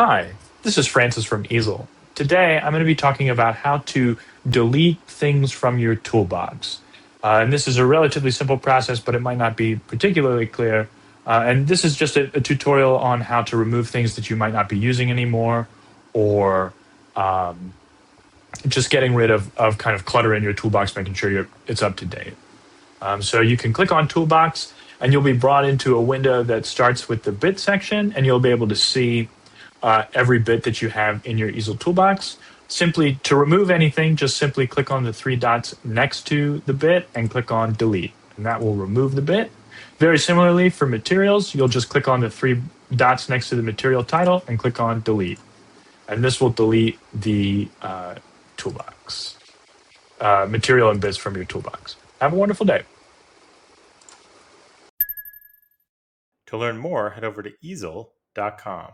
Hi, this is Francis from Easel. Today, I'm going to be talking about how to delete things from your toolbox. And this is a relatively simple process, but it might not be particularly clear. And this is just a tutorial on how to remove things that you might not be using anymore, or um, just getting rid of kind of clutter in your toolbox, making sure it's up to date. So you can click on Toolbox, and you'll be brought into a window that starts with the bit section, and you'll be able to see every bit that you have in your Easel Toolbox. Simply, to remove anything, just simply click on the three dots next to the bit and click on Delete, and that will remove the bit. Very similarly, for materials, you'll just click on the three dots next to the material title and click on Delete, and this will delete the toolbox material and bits from your toolbox. Have a wonderful day. To learn more, head over to easel.com.